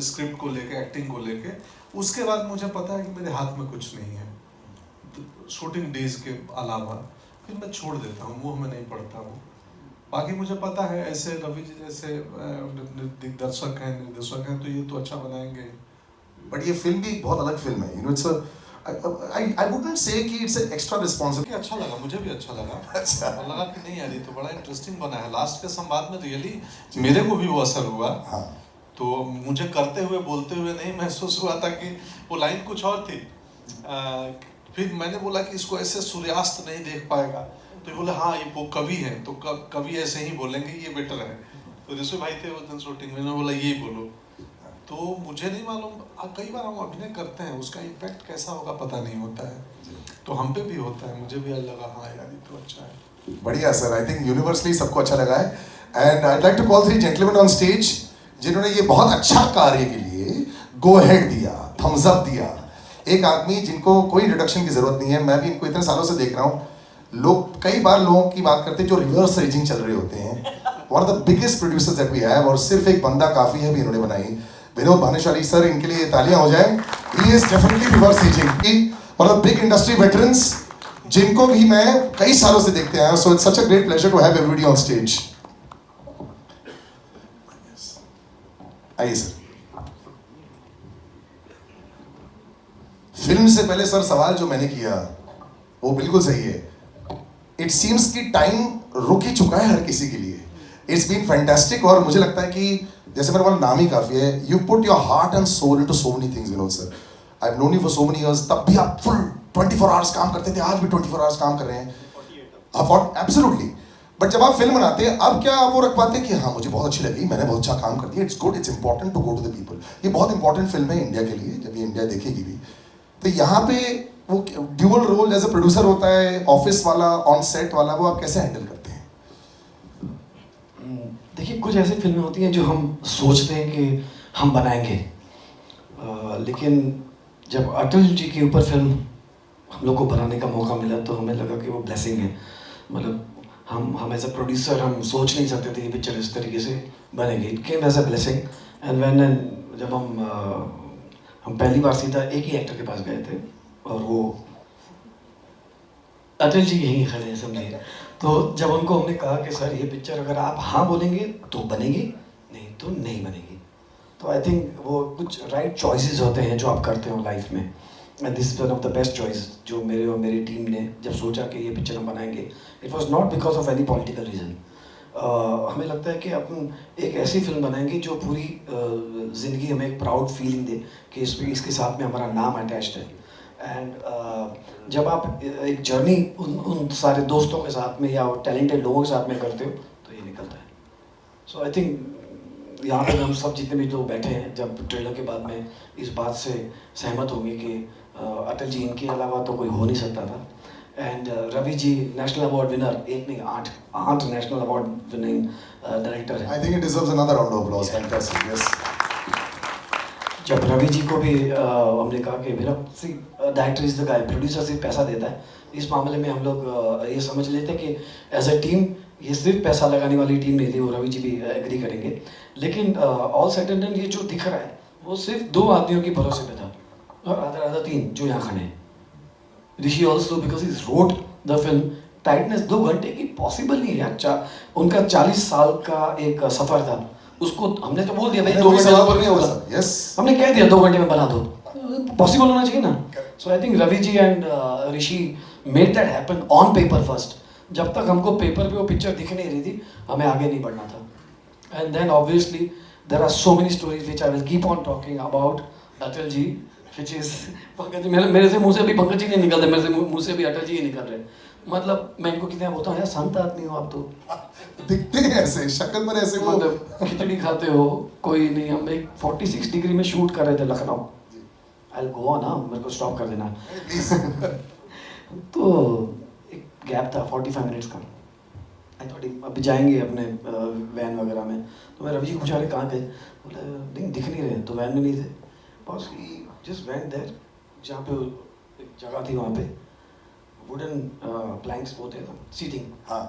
Script को लेके, acting को लेके। उसके बाद मुझे पता है कि मेरे हाथ में कुछ नहीं है शूटिंग डेज के अलावा, फिर मैं छोड़ देता हूँ, मुँह में नहीं पड़ता हूँ। बाकी मुझे पता है ऐसे रवि जी जैसे दिग्दर्शक हैं, निर्देशक हैं, तो ये तो अच्छा बनाएंगे। बट ये फिल्म भी बहुत अलग फिल्म है, इट्स I wouldn't say कि it's an extra responsibility। अच्छा लगा, मुझे भी अच्छा लगा। अच्छा। और लगा कि नहीं यार ये तो बड़ा इंटरेस्टिंग बना है। लास्ट के संवाद में रियली मेरे को भी वो असर हुआ। हाँ। तो मुझे करते हुए बोलते हुए नहीं महसूस हुआ था कि वो लाइन कुछ और थी। फिर मैंने बोला कि इसको ऐसे सूर्यास्त नहीं देख पाएगा, तो बोले हाँ ये वो कवि है, तो कवि ऐसे ही बोलेंगे, ये बेटर है। तो ऋषि भाई थे उस दिन शूटिंग में, बोला यही बोलो। तो मुझे नहीं मालूम, कई बार हम अभिनय करते हैं, उसका इम्पैक्ट कैसा होगा पता नहीं होता है, तो हम पे भी होता है। मुझे भी लगा हाँ यार ये तो अच्छा है। बढ़िया सर, आई थिंक यूनिवर्सली सबको अच्छा लगा है। And I like to call 3 gentleman on stage जिन्होंने ये बहुत अच्छा कार्य के लिए गो हेड दिया, थम्स अप दिया। एक आदमी जिनको कोई इंट्रोडक्शन की जरूरत नहीं है, मैं भी इनको इतने सालों से देख रहा हूँ। लोग कई बार लोगों की बात करते हैं जो रिवर्स रेजिंग चल रहे होते हैं। One of the biggest producers that we have, और सिर्फ एक बंदा काफी है भी इन्होंने बनाई, विनोद भानुशाली सर, इनके लिए तालियां हो जाएं। He is definitely rivers raging, one of big industry veterans जिनको भी मैं कई सालों से देखते आया हूं। So it's such a great pleasure to have everybody on stage. आइए सर। फिल्म से पहले सर सवाल जो मैंने किया वो बिल्कुल सही है। इट सीम्स कि टाइम रुक ही चुका है हर किसी के लिए। इट्स बीन फैंटास्टिक, और मुझे लगता है कि जैसे मेरा वाला नाम ही काफी है, you put your heart and soul into so many things Vinod sir. I have known you for so many years, तब भी आप फुल 24 आवर्स काम करते थे, आज भी 24 आवर्स काम कर रहे हैं। एब्सोल्युटली। बट जब आप फिल्म बनाते हैं, अब क्या आप वो रख पाते हैं कि हाँ मुझे बहुत अच्छी लगी, मैंने बहुत अच्छा काम कर दिया, it's good, it's important to go to the people. ये बहुत इंपॉर्टेंट फिल्म है इंडिया के लिए, जब ये इंडिया देखेगी भी। तो यहाँ पे वो ड्यूअल रोल जैसे प्रोड्यूसर होता है, ऑफिस वाला, ऑन सेट वाला, वो आप कैसे हैंडल करते हैं? देखिए, कुछ ऐसी फिल्में होती हैं जो हम सोचते हैं कि हम बनाएंगे, लेकिन जब अटल जी के ऊपर फिल्म हम लोग को बनाने का मौका मिला तो हमें लगा कि वो ब्लेसिंग है। मतलब हम एज अ प्रोड्यूसर हम सोच नहीं सकते थे ये पिक्चर इस तरीके से बनेगी। It came as a blessing. And when जब हम पहली बार सीधा एक ही एक्टर के पास गए थे, और वो अटल जी यहीं खड़े हैं, समझिए। तो जब उनको हमने कहा कि सर ये पिक्चर अगर आप हाँ बोलेंगे तो बनेगी, नहीं तो नहीं बनेगी। तो आई थिंक वो कुछ राइट चॉइसेस होते हैं जो आप करते हो लाइफ में, and this is one of the best choice जो मेरे और मेरी टीम ने जब सोचा कि ये पिक्चर हम बनाएंगे। It was not because of any political reason. हमें लगता है कि अपन एक ऐसी फिल्म बनाएंगे जो पूरी ज़िंदगी हमें एक प्राउड फीलिंग दे कि इसके साथ में हमारा नाम अटैच्ड है। एंड जब आप एक जर्नी उन सारे दोस्तों के साथ में या टैलेंटेड लोगों के साथ में करते हो तो ये निकलता है। सो आई थिंक यहाँ पर हम सब जितने भी लोग बैठे हैं, जब ट्रेलर के बाद में इस बात से सहमत होंगे कि अटल जी इनके अलावा तो कोई हो नहीं सकता था। And Ravi ji national award winner, एक नहीं 8 नेशनल अवार्ड विनिंग डायरेक्टर है। I think it deserves another round of applause. Fantastic, yes. जब रवि जी को भी हमने कहा कि मेरा director is the guy, producer सिर्फ पैसा देता है, इस मामले में हम लोग ये समझ लेते कि एज अ टीम ये सिर्फ पैसा लगाने वाली टीम नहीं थी, वो रवि जी भी एग्री करेंगे। लेकिन ऑल सेट एंड डन ये जो दिख रहा है वो सिर्फ 2 आदमियों की भरोसे पे था, और आधा 3 जो यहाँ खड़े हैं। Rishi also because he wrote the film. Tightness 2 घंटे की पॉसिबल नहीं है यार। उनका 40 साल का एक सफ़र था, उसको हमने तो बोल दिया भाई 2 घंटे ऊपर नहीं होगा। यस, हमने कह दिया 2 घंटे में बना दो, पॉसिबल होना चाहिए ना। So I think Ravi ji and Rishi made that happen on paper first. जब तक हमको पेपर पे वो पिक्चर दिख नहीं रही थी, हमें आगे नहीं बढ़ना था। And then obviously there are so many stories which I will keep on talking about Atal ji, which is Pankaj ji. मेरे से मुंह से भी पंकज जी नहीं निकलते, मेरे से मुंह से भी अटल जी ही निकल रहे। मतलब मैं इनको कितने बोलता हूँ यार, संत आदमी हो आप तो, दिखते हैं ऐसे, शक्ल पर ऐसे, वो मतलब खिचड़ी खाते हो कोई नहीं। हम एक 46 डिग्री में शूट कर रहे थे Lucknow. I will go on, मेरे को स्टॉप कर देना प्लीज। तो एक गैप था 45 मिनट्स का। आई थॉट अभी जाएंगे अपने वैन वगैरह में। तो मैं रवि जी पूछा रहे कहाँ गए, बोले नहीं दिख नहीं रहे, तो वैन में नहीं थे। बस ही जस्ट वेंट देयर, जहाँ पे एक जगह थी वहाँ पे वुडन प्लैंक्स वो थे ना सीटिंग, हाँ,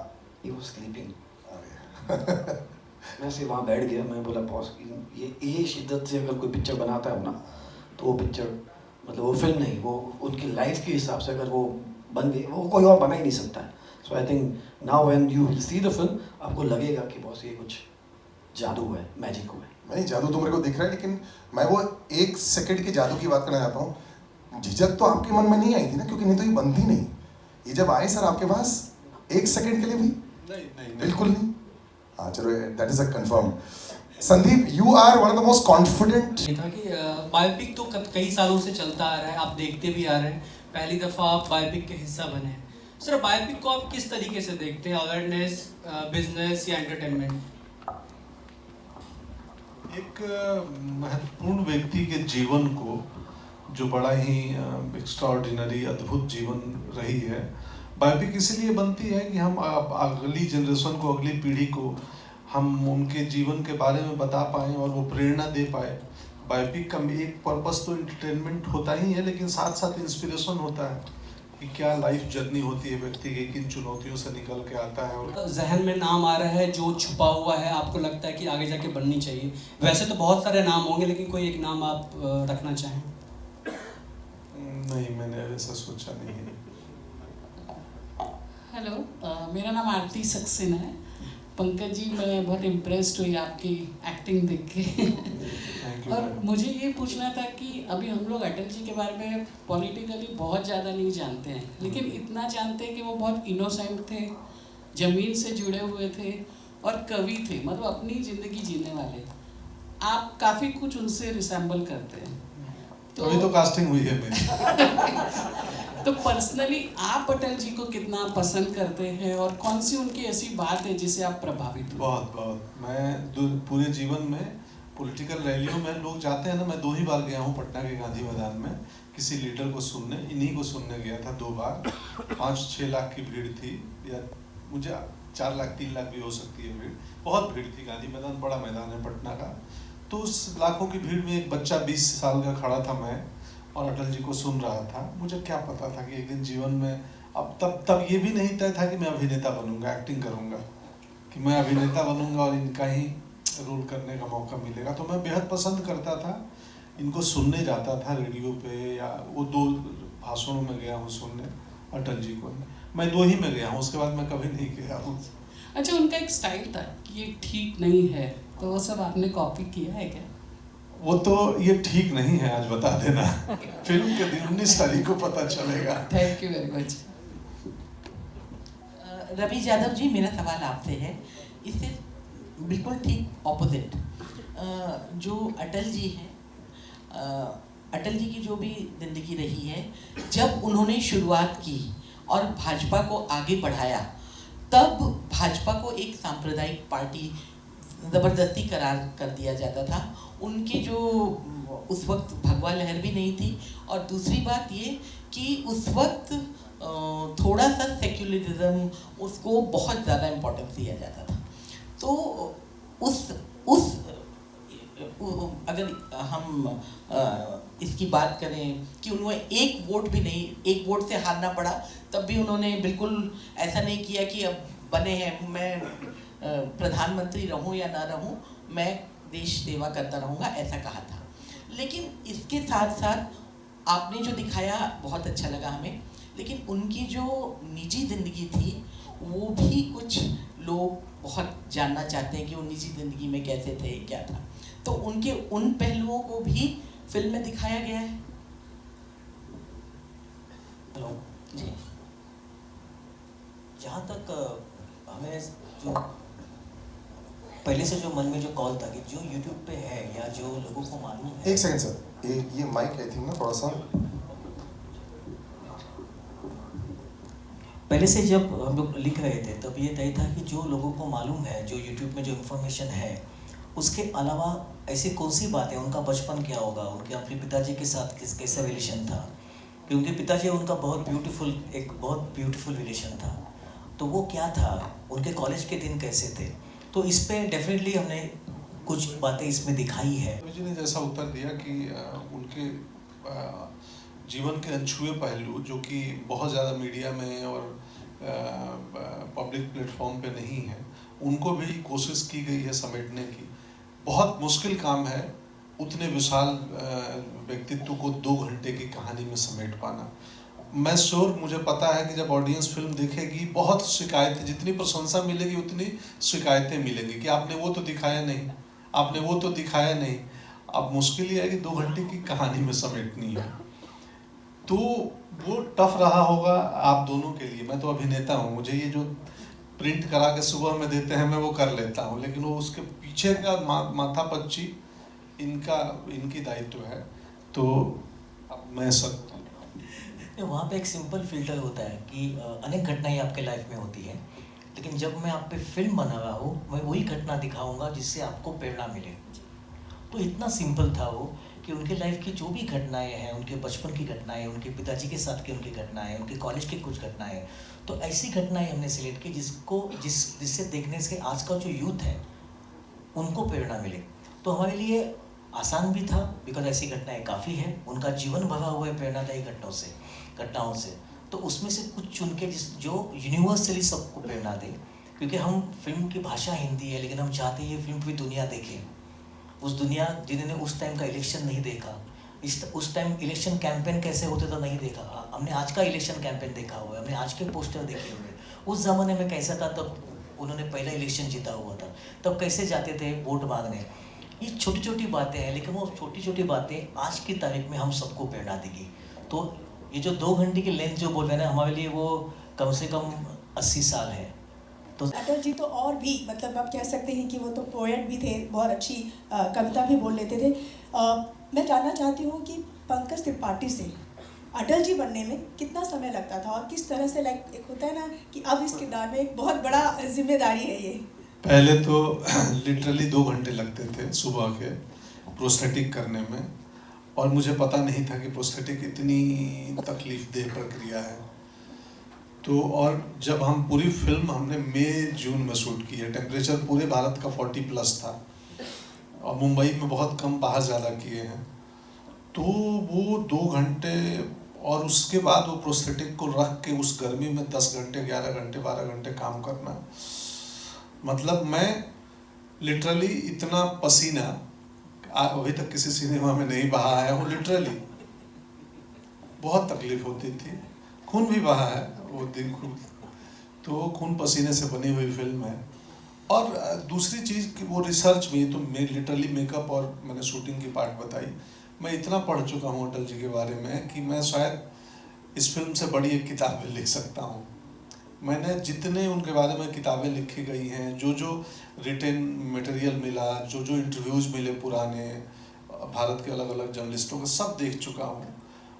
ही वाज स्लीपिंग। मैं से वहाँ बैठ गया, मैं बोला बॉस ये शिद्दत से अगर कोई पिक्चर बनाता है ना, तो वो पिक्चर मतलब वो फिल्म नहीं, वो उनकी लाइफ के हिसाब से अगर वो बन गई, वो कोई और बना ही नहीं सकता है. So I think now when you will see the film, आपको लगेगा कि बॉस ये कुछ जादू है, मैजिक हुआ है. नहीं, जादू तो मेरे को दिख रहा है, लेकिन मैं वो 1 सेकंड के जादू की बात करना चाहता हूँ. झिझक तो आपके मन में नहीं आई थी ना, क्योंकि नहीं तो ये बनती नहीं. ये जब आए सर आपके पास 1 सेकंड के लिए भी नहीं बिल्कुल नहीं. हाँ चलो, that is a confirm. Sandeep, you are one of the most confident. ये था कि बायोपिक तो कई सालों से चलता आ रहा है, आप देखते भी आ रहे हैं, पहली दफ़ा आप बायोपिक के हिस्सा बने हैं. सर बायोपिक को आप किस तरीके से देखते हैं, अवेयरनेस, बिजनेस या एंटरटेनमेंट? एक महत्वपूर्ण व्यक्ति के जीवन को, जो बड़ा ही एक्स्ट्राऑर्डिनरी अद्भुत जीवन रही है, बायोपिक इसलिए बनती है कि हम अगली जनरेशन को, अगली पीढ़ी को हम उनके जीवन के बारे में बता पाएँ और वो प्रेरणा दे पाए. बायोपिक का एक पर्पस तो एंटरटेनमेंट होता ही है, लेकिन साथ साथ इंस्पिरेशन होता है कि क्या लाइफ जर्नी होती है व्यक्ति की, किन चुनौतियों से निकल के आता है. और जहन में नाम आ रहा है जो छुपा हुआ है, आपको लगता है कि आगे जाके बननी चाहिए? वैसे तो बहुत सारे नाम होंगे, लेकिन कोई एक नाम आप रखना चाहें? नहीं, मैंने ऐसा सोचा नहीं है. हेलो, मेरा नाम आरती सक्सेना है. पंकज जी, मैं बहुत इम्प्रेस्ड हुई आपकी एक्टिंग देख के. Thank you. और मुझे ये पूछना था कि अभी हम लोग अटल जी के बारे में पॉलिटिकली बहुत ज़्यादा नहीं जानते हैं, लेकिन इतना जानते हैं कि वो बहुत इनोसेंट थे, ज़मीन से जुड़े हुए थे और कवि थे, मतलब अपनी ज़िंदगी जीने वाले. आप काफ़ी कुछ उनसे रिसेंबल करते हैं. अभी तो कास्टिंग हुई है मेरी. तो पर्सनली आप अटल जी को कितना पसंद करते हैं और कौन सी उनकी ऐसी बात है जिससे आप प्रभावित हो? बहुत बहुत. मैं पूरे जीवन में पॉलिटिकल रैलियों में लोग जाते हैं ना, मैं 2 ही बार गया हूँ पटना के गांधी मैदान में किसी लीडर को सुनने. इन्हीं को सुनने गया था 2 बार. 5-6 लाख की भीड़ थी, या मुझे 4 लाख 3 लाख भी हो सकती है भीड़. बहुत भीड़ थी. गांधी मैदान बड़ा मैदान है पटना का. तो उस लाखों की भीड़ में एक बच्चा 20 साल का खड़ा था, मैं, और अटल जी को सुन रहा था. मुझे क्या पता था कि एक दिन जीवन में, अब तब ये भी नहीं तय था कि मैं अभिनेता बनूंगा, एक्टिंग करूंगा, कि मैं अभिनेता बनूंगा और इनका ही रोल करने का मौका मिलेगा. तो मैं बेहद पसंद करता था, इनको सुनने जाता था रेडियो पे, या वो 2 भाषणों में गया हूँ सुनने अटल जी को. मैं 2 ही में गया हूँ, उसके बाद मैं कभी नहीं गया हूँ. अच्छा, उनका एक स्टाइल था कि ये ठीक नहीं है, तो वो सब आपने कॉपी किया है क्या? वो तो ये ठीक नहीं है, आज बता देना. फिल्म के दिन 19 तारीख को पता चलेगा. Thank you very much. Ravi Yadav ji, मेरा सवाल आपसे है, इससे बिल्कुल ठीक ऑपोजिट. जो अटल जी हैं, अटल जी की जो भी ज़िंदगी रही है, जब उन्होंने शुरुआत की और भाजपा को आगे बढ़ाया, तब भाजपा को एक सांप्रदायिक पार्टी ज़बरदस्ती करार कर दिया जाता था. उनकी जो उस वक्त भगवा लहर भी नहीं थी, और दूसरी बात ये कि उस वक्त थोड़ा सा सेक्युलरिज्म, उसको बहुत ज़्यादा इम्पोर्टेंस दिया जाता था. तो उस अगर हम इसकी बात करें कि उन्होंने एक वोट भी नहीं, एक वोट से हारना पड़ा, तब भी उन्होंने बिल्कुल ऐसा नहीं किया कि अब बने हैं, मैं प्रधानमंत्री रहूं या ना रहूं, मैं देश सेवा करता रहूंगा, ऐसा कहा था. लेकिन इसके साथ साथ आपने जो दिखाया बहुत अच्छा लगा हमें, लेकिन उनकी जो निजी ज़िंदगी थी, वो भी कुछ लोग बहुत जानना चाहते हैं कि वो निजी ज़िंदगी में कैसे थे, क्या था. तो उनके उन पहलुओं को भी फिल्म में दिखाया गया है. हेलो जी. जहाँ तक हमें जो पहले से जो मन में जो कॉल था कि जो यूट्यूब पे है या जो लोगों को मालूम है. 1 सेकंड सर, ये माइक आई थिंक ना थोड़ा सा. पहले से जब हम लोग लिख रहे थे, तब ये तय था कि जो लोगों को मालूम है, जो यूट्यूब में जो इन्फॉर्मेशन है, उसके अलावा ऐसी कौन सी बात है, उनका बचपन क्या होगा, उनके अपने पिताजी के साथ कैसा रिलेशन था, क्योंकि पिताजी उनका एक बहुत ब्यूटीफुल रिलेशन था. तो वो क्या था, उनके कॉलेज के दिन कैसे थे, तो इस पे डेफिनेटली हमने कुछ बातें इसमें दिखाई है. जी ने जैसा उत्तर दिया कि उनके जीवन के अनछुए पहलू, जो कि बहुत ज़्यादा मीडिया में और पब्लिक प्लेटफॉर्म पे नहीं है, उनको भी कोशिश की गई है समेटने की। बहुत मुश्किल काम है उतने विशाल व्यक्तित्व को 2 घंटे की कहानी में समेट पाना। मैं श्योर, मुझे पता है कि जब ऑडियंस फिल्म देखेगी बहुत शिकायतें, जितनी प्रशंसा मिलेगी उतनी शिकायतें मिलेंगी कि आपने वो तो दिखाया नहीं, आपने वो तो दिखाया नहीं। अब मुश्किल ये है कि 2 घंटे की कहानी में समेटनी है, तो वो टफ रहा होगा आप दोनों के लिए। मैं तो अभिनेता हूँ, मुझे ये जो प्रिंट करा के सुबह में देते हैं मैं वो कर लेता हूँ, लेकिन वो उसके पीछे का माथा पच्ची इनकी दायित्व है। तो अब मैं सब वहाँ पे एक सिंपल फिल्टर होता है कि अनेक घटनाएं आपके लाइफ में होती हैं, लेकिन जब मैं आप पे फिल्म बना रहा हूँ मैं वही घटना दिखाऊंगा जिससे आपको प्रेरणा मिले। तो इतना सिंपल था वो कि उनके लाइफ की जो भी घटनाएं हैं, उनके बचपन की घटनाएं, उनके पिताजी के साथ की उनकी घटनाएं, उनके कॉलेज की कुछ घटनाएं, तो ऐसी घटनाएं हमने सिलेक्ट की जिससे देखने से आज का जो यूथ है उनको प्रेरणा मिले। तो हमारे लिए आसान भी था बिकॉज ऐसी घटनाएं काफ़ी हैं, उनका जीवन भरा हुआ है प्रेरणादायी घटनाओं से। तो उसमें से कुछ चुन के जो यूनिवर्सली सबको प्रेरणा दे, क्योंकि हम फिल्म की भाषा हिंदी है लेकिन हम चाहते हैं ये फिल्म पूरी दुनिया देखे। उस दुनिया जिन्होंने उस टाइम का इलेक्शन नहीं देखा, उस टाइम इलेक्शन कैंपेन कैसे होते तो नहीं देखा, हमने आज का इलेक्शन कैंपेन देखा हुआ है, हमने आज के पोस्टर देखे हुए। उस ज़माने में कैसा था, तब उन्होंने पहला इलेक्शन जीता हुआ था, तब कैसे जाते थे वोट मांगने। ये छोटी छोटी बातें हैं, लेकिन वो छोटी छोटी बातें आज की तारीख में हम सबको प्रेरणा देगी। तो ये जो 2 घंटे की लेंथ जो बोल रहे हैं ना, हमारे लिए वो कम से कम 80 साल है। तो अटल जी तो और भी, मतलब आप कह सकते हैं कि वो तो पोएट भी थे, बहुत अच्छी कविता भी बोल लेते थे। मैं जानना चाहती हूँ कि पंकज त्रिपाठी से अटल जी बनने में कितना समय लगता था और किस तरह से, लाइक एक होता है ना कि अब इस किरदार में एक बहुत बड़ा जिम्मेदारी है ये। पहले तो लिटरली 2 घंटे लगते थे सुबह के प्रोस्थेटिक करने में, और मुझे पता नहीं था कि प्रोस्थेटिक इतनी तकलीफदेह प्रक्रिया है। तो और जब हम पूरी फिल्म हमने मई जून में शूट की है, टेम्परेचर पूरे भारत का 40+ था और मुंबई में बहुत कम, बाहर ज़्यादा किए हैं। तो वो 2 घंटे, और उसके बाद वो प्रोस्थेटिक को रख के उस गर्मी में 10 घंटे 11 घंटे 12 घंटे काम करना, मतलब मैं लिटरली इतना पसीना अभी तक किसी सिनेमा में नहीं बहा है हूँ। लिटरली बहुत तकलीफ होती थी, खून भी बहा है वो दिन, तो खून पसीने से बनी हुई फिल्म है। और दूसरी चीज़ कि वो रिसर्च भी, तो मैं लिटरली मेकअप और मैंने शूटिंग की पार्ट बताई, मैं इतना पढ़ चुका हूँ अटल जी के बारे में कि मैं शायद इस फिल्म से बड़ी एक किताब लिख सकता हूँ। मैंने जितने उनके बारे में किताबें लिखी गई हैं, जो जो रिटेन मटेरियल मिला, जो जो इंटरव्यूज़ मिले पुराने भारत के अलग अलग जर्नलिस्टों के, सब देख चुका हूँ।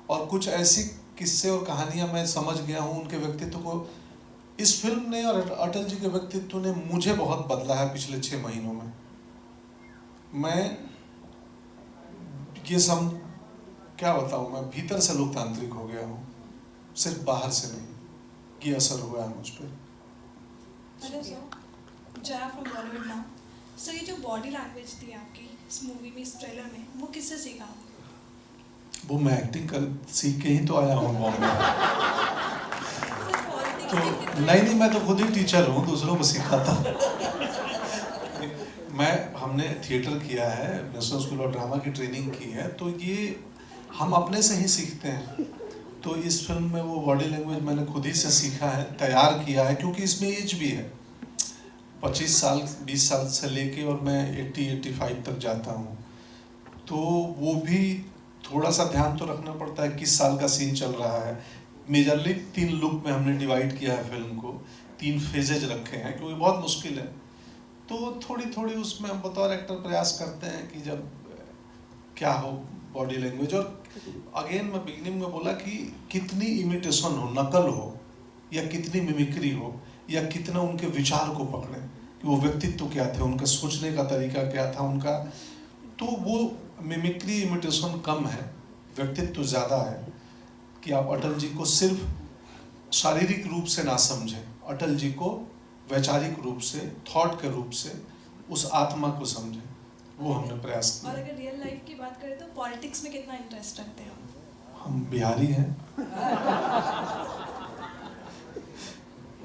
और कुछ ऐसी किस्से और कहानियाँ मैं समझ गया हूँ उनके व्यक्तित्व को। इस फिल्म ने और अटल जी के व्यक्तित्व ने मुझे बहुत बदला है पिछले 6 महीनों में। मैं ये सब क्या बताऊँ, मैं भीतर से लोकतांत्रिक हो गया हूँ, सिर्फ बाहर से नहीं। ये असर हुआ है मुझ पर। Hello sir, Jaya from Bollywood now. Sir, ये जो बॉडी लैंग्वेज थी आपकी इस मूवी में, इस ट्रेलर में, वो किससे सीखा? वो मैं एक्टिंग कर सीख के ही तो आया हूँ बॉम्बे। तो नहीं, मैं तो खुद ही टीचर हूँ, दूसरों को सिखाता। हमने थिएटर किया है, नेशनल स्कूल ऑफ ड्रामा की ट्रेनिंग की है, तो ये हम अपने से ही सीखते हैं। तो इस फिल्म में वो बॉडी लैंग्वेज मैंने खुद ही से सीखा है, तैयार किया है, क्योंकि इसमें एज भी है 25 साल 20 साल से लेके, और मैं 80-85 तक जाता हूँ। तो वो भी थोड़ा सा ध्यान तो रखना पड़ता है किस साल का सीन चल रहा है। मेजरली 3 लुक में हमने डिवाइड किया है फिल्म को, 3 फेजेज रखे हैं, क्योंकि बहुत मुश्किल है। तो थोड़ी थोड़ी उसमें हम बतौर एक्टर प्रयास करते हैं कि जब क्या हो बॉडी लैंग्वेज। और अगेन मैं बिगिनिंग में बोला कि कितनी इमिटेशन हो, नकल हो, या कितनी मिमिक्री हो, या कितना उनके विचार को पकड़े कि वो व्यक्तित्व क्या थे, उनका सोचने का तरीका क्या था उनका। तो वो मिमिक्री इमिटेशन कम है, व्यक्तित्व ज़्यादा है। कि आप अटल जी को सिर्फ शारीरिक रूप से ना समझें, अटल जी को वैचारिक रूप से, थॉट के रूप से, उस आत्मा को समझें। वो हमने प्रयास किया। और अगर रियल लाइफ की बात करें तो पॉलिटिक्स में कितना इंटरेस्ट रखते हो? हम बिहारी हैं।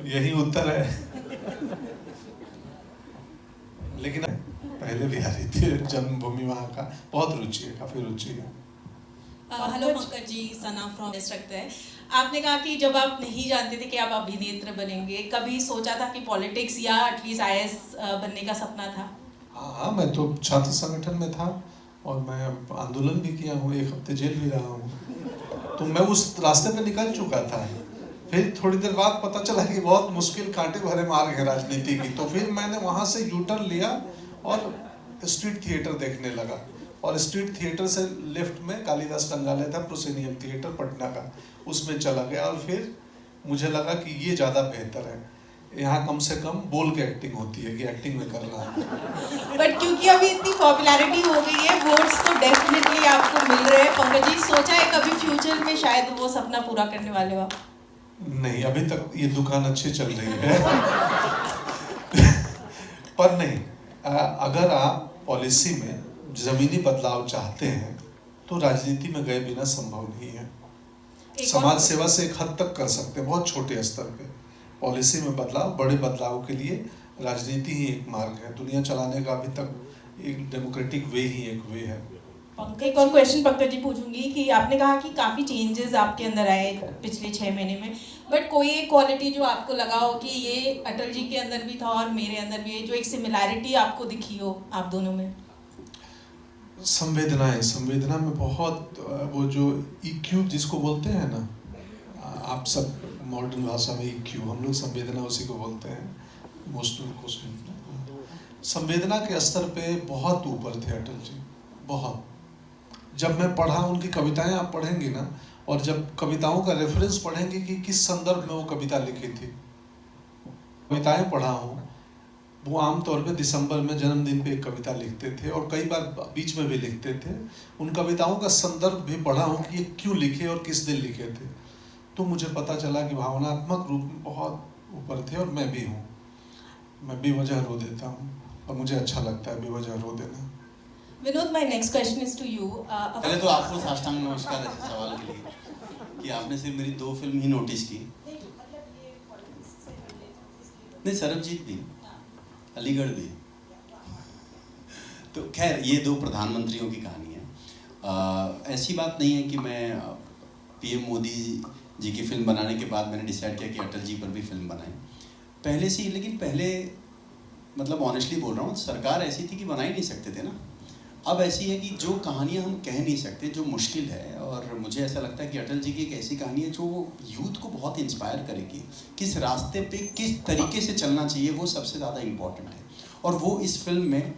यही उत्तर है। लेकिन पहले भी आ रही थी, जन्मभूमि वहाँ का बहुत रुचि है, काफ़ी रुचि है। हेलो पंकज जी, सना फ्रॉम रखता है। आपने कहा कि जब आप नहीं जानते थे कि आप अभिनेत्र बनेंगे, कभी सोचा था कि पॉलिटिक्स या एटलीस्ट IAS बनने का सपना था? हाँ, मैं तो छात्र संगठन में था और मैं आंदोलन भी किया हूँ, 1 हफ्ते जेल भी रहा हूँ, तो मैं उस रास्ते पे निकल चुका था। फिर थोड़ी देर बाद पता चला कि बहुत मुश्किल कांटे भरे मार्ग है राजनीति की, तो फिर मैंने वहाँ से यूटर्न लिया और स्ट्रीट थिएटर देखने लगा। और स्ट्रीट थिएटर से लेफ्ट में कालिदास रंगालय था, प्रोसेनियम थिएटर पटना का, उसमें चला गया। और फिर मुझे लगा कि ये ज़्यादा बेहतर है, यहाँ कम से कम बोल के एक्टिंग होती है कि एक्टिंग में कर रहा है। बट क्योंकि अभी इतनी पॉपुलैरिटी हो गई है, वोट्स तो डेफिनेटली आपको मिल रहे हैं पंकज जी, सोचा है कभी फ्यूचर में शायद वो सपना पूरा करने वाले हो आप? नहीं, अभी तक ये दुकान अच्छी चल रही है। पर नहीं, अगर आप पॉलिसी में जमीनी बदलाव चाहते हैं तो राजनीति में गए बिना संभव नहीं है। समाज सेवा से एक हद तक कर सकते हैं, बहुत छोटे स्तर पे। पॉलिसी में बदलाव, बड़े बदलाव के लिए राजनीति ही एक मार्ग है। दुनिया चलाने का अभी तक एक डेमोक्रेटिक वे ही एक वे है। एक और क्वेश्चन पंकज जी पूछूंगी कि आपने कहा कि काफ़ी चेंजेस आपके अंदर आए पिछले 6 महीने में, बट कोई एक क्वालिटी जो आपको लगा हो कि ये अटल जी के अंदर भी था और मेरे अंदर भी है, जो एक सिमिलैरिटी आपको दिखी हो आप दोनों में? संवेदनाएं, संवेदना में बहुत वो जो EQ जिसको बोलते हैं ना, आप सब मॉडर्न भाषा में EQ, हम लोग संवेदना उसी को बोलते हैं, इमोशनल क्वेश्चन। संवेदना के स्तर पे बहुत ऊपर थे अटल जी, बहुत। जब मैं पढ़ा उनकी कविताएं, आप पढ़ेंगे ना, और जब कविताओं का रेफरेंस पढ़ेंगे कि किस संदर्भ में वो कविता लिखी थी, कविताएं पढ़ा हूँ, वो आमतौर पे दिसंबर में जन्मदिन पे एक कविता लिखते थे और कई बार बीच में भी लिखते थे। उन कविताओं का संदर्भ भी पढ़ा हूँ कि ये क्यों लिखे और किस दिन लिखे थे, तो मुझे पता चला कि भावनात्मक रूप में बहुत ऊपर थे। और मैं भी हूँ, मैं बेवजह रो देता हूँ और मुझे अच्छा लगता है बेवजह रो देना। Vinod, my next question is to you. पहले तो आपको साष्टांग नमस्कार ऐसे सवाल के लिए कि आपने सिर्फ मेरी 2 फिल्म ही नोटिस की। नहीं, सरबजीत भी, अलीगढ़ भी। तो खैर, ये 2 प्रधानमंत्रियों की कहानी है। ऐसी बात नहीं है कि मैं PM मोदी जी की फिल्म बनाने के बाद मैंने डिसाइड किया कि अटल जी पर भी फिल्म बनाएं, पहले से ही। लेकिन पहले, मतलब ऑनेस्टली बोल रहा हूँ, सरकार ऐसी थी कि बना ही नहीं सकते थे ना। अब ऐसी है कि जो कहानियाँ हम कह नहीं सकते, जो मुश्किल है, और मुझे ऐसा लगता है कि अटल जी की एक ऐसी कहानी है जो यूथ को बहुत इंस्पायर करेगी। किस रास्ते पे किस तरीके से चलना चाहिए, वो सबसे ज़्यादा इम्पॉर्टेंट है, और वो इस फिल्म में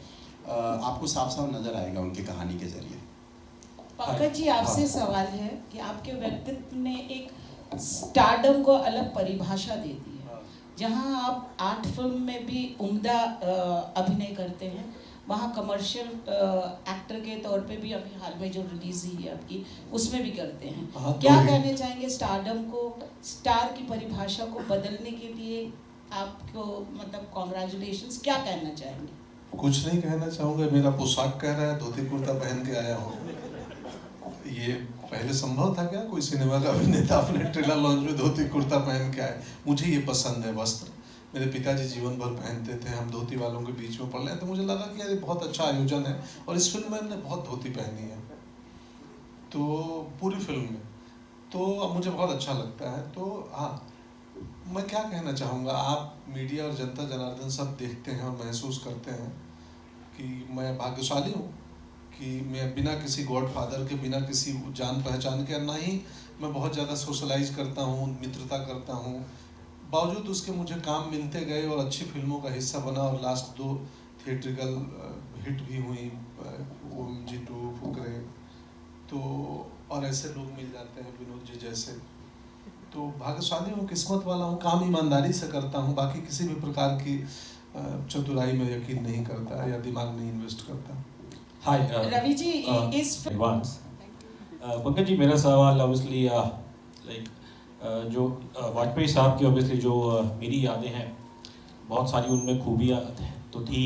आपको साफ साफ नज़र आएगा उनकी कहानी के ज़रिए। पंकज जी, आपसे सवाल है कि आपके व्यक्तित्व ने एक स्टारडम को अलग परिभाषा दे दी है। जहां आप 8 फिल्म में भी उम्दा अभिनय करते हैं, वहाँ कमर्शियल एक्टर के तौर पे भी अभी हाल में जो रिलीज हुई है आपकी, उसमें भी करते हैं। क्या कहना चाहेंगे स्टारडम को, स्टार की परिभाषा को बदलने के लिए आपको, मतलब कॉन्ग्रेचुलेशंस, क्या कहना चाहेंगे? कुछ नहीं कहना चाहूँगा, मेरा पोशाक कह रहा है, धोती कुर्ता पहन के आया हूँ। ये पहले संभव था क्या कोई सिनेमा का अभिनेता अपने ट्रेलर लॉन्च में धोती कुर्ता पहन के आए? मुझे ये पसंद है वस्त्र, मेरे पिताजी जीवन भर पहनते थे, हम धोती वालों के बीच में पड़ रहे हैं, तो मुझे लगा कि यार ये बहुत अच्छा आयोजन है। और इस फिल्म में हमने बहुत धोती पहनी है, तो पूरी फिल्म में, तो अब मुझे बहुत अच्छा लगता है। तो हाँ, मैं क्या कहना चाहूँगा, आप मीडिया और जनता जनार्दन सब देखते हैं और महसूस करते हैं कि मैं भाग्यशाली हूँ कि मैं बिना किसी गॉडफादर के, बिना किसी जान पहचान के, ना ही मैं बहुत ज़्यादा सोशलाइज करता हूँ, मित्रता करता हूँ, बावजूद उसके मुझे काम मिलते गए और अच्छी फिल्मों का हिस्सा बना। और लास्ट 2 थिएट्रिकल हिट भी हुई, OMG 2, फुकरे, तो और ऐसे लोग मिल जाते हैं विनोद जी जैसे, तो भाग्यशाली हूँ, किस्मत वाला हूँ। काम ईमानदारी से करता हूँ, बाकी किसी भी प्रकार की चतुराई में यकीन नहीं करता या दिमाग नहीं इन्वेस्ट करता। हाय रवि जी, इस पंकज जी, मेरा सवाल ऑब्वियसली लाइक जो वाजपेयी साहब की ऑब्वियसली जो मेरी यादें हैं, बहुत सारी उनमें खूबियाँ तो थी,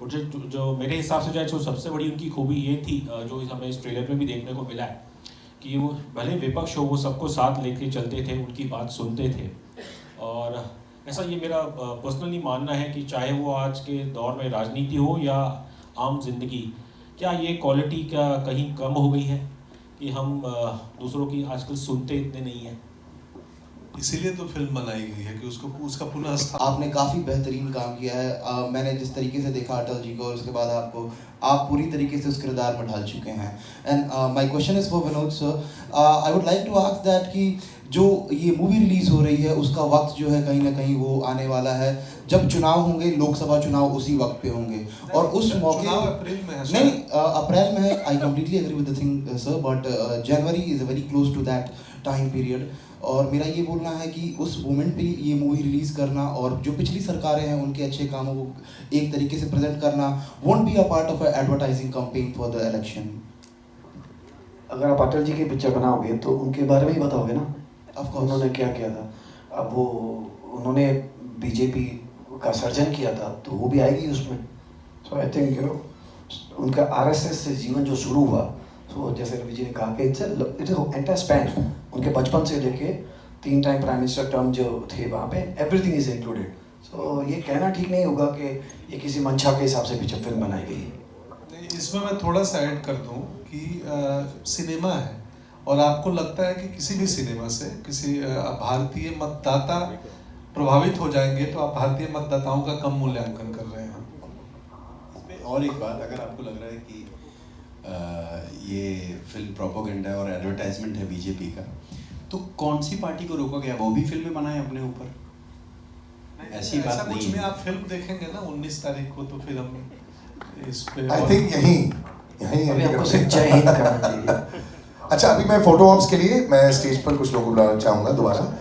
और जो मेरे हिसाब से जो है सबसे बड़ी उनकी खूबी ये थी, जो हमें इस ट्रेलर में भी देखने को मिला है, कि वो भले विपक्ष हो, वो सबको साथ लेके चलते थे, उनकी बात सुनते थे। और ऐसा ये मेरा पर्सनली मानना है कि चाहे वो आज के दौर में राजनीति हो या आम जिंदगी, क्या ये क्वालिटी क्या कहीं कम हो गई है कि हम दूसरों की आजकल सुनते इतने नहीं हैं? इसीलिए तो फिल्म बनाई गई है कि उसको उसका पुनः आपने काफ़ी बेहतरीन काम किया है। मैंने जिस तरीके से देखा अटल जी को, और उसके बाद आप पूरी तरीके से उस किरदार में ढल चुके हैं। And my question is for Vinod sir. I would like to ask that कि जो ये मूवी रिलीज़ हो रही है उसका वक्त जो है कहीं ना कहीं वो आने वाला है जब चुनाव होंगे, लोकसभा चुनाव उसी वक्त पे होंगे, और उस मौके अप्रैल में है। नहीं, अप्रैल में है। I completely agree with the thing sir, but January is very close to that time period. और मेरा ये बोलना है कि उस मोमेंट पे ये मूवी रिलीज़ करना और जो पिछली सरकारें हैं उनके अच्छे कामों को एक तरीके से प्रेजेंट करना won't be a part of advertising campaign for the election. अगर आप अटल जी की पिक्चर बनाओगे तो उनके बारे में ही बताओगे ना, ऑफ कोर्स उन्होंने क्या किया था। अब वो उन्होंने बीजेपी का सर्जन किया था तो वो भी आएगी उसमें। सो आई थिंक यू नो उनका आरएसएस से जीवन जो शुरू हुआ, तो जैसे रवि जी ने कहा कि इट इज एंटायर स्पैन, उनके बचपन से लेके 3 टाइम प्राइम मिनिस्टर टर्म जो थे वहाँ पे एवरीथिंग इज इंक्लूडेड। सो ये कहना ठीक नहीं होगा कि ये किसी मंशा के हिसाब से पिक्चर फिल्म बनाई गई है। इसमें मैं थोड़ा सा ऐड कर दूं कि सिनेमा है और आपको लगता है कि किसी भी सिनेमा से किसी भारतीय मतदाता प्रभावित हो जाएंगे तो आप भारतीय मतदाताओं का कम मूल्यांकन कर रहे हैं। इसमें और एक बात, अगर आपको लग रहा है कि ये फिल्म प्रोपोगेंडा है और एडवर्टाइजमेंट है बीजेपी का, तो कौन सी पार्टी को रोका गया? वो भी फिल्में बनाए अपने ऊपर, ऐसी बात नहीं है। आप फिल्म देखेंगे ना 19 तारीख को, तो फिर हम इस पे आई थिंक यहीं हमको सिर्फ जय हिंद करना चाहिए। अच्छा, अभी मैं फोटो ऑप्स के लिए मैं स्टेज पर कुछ लोगों को बुलाना चाहूँगा दोबारा।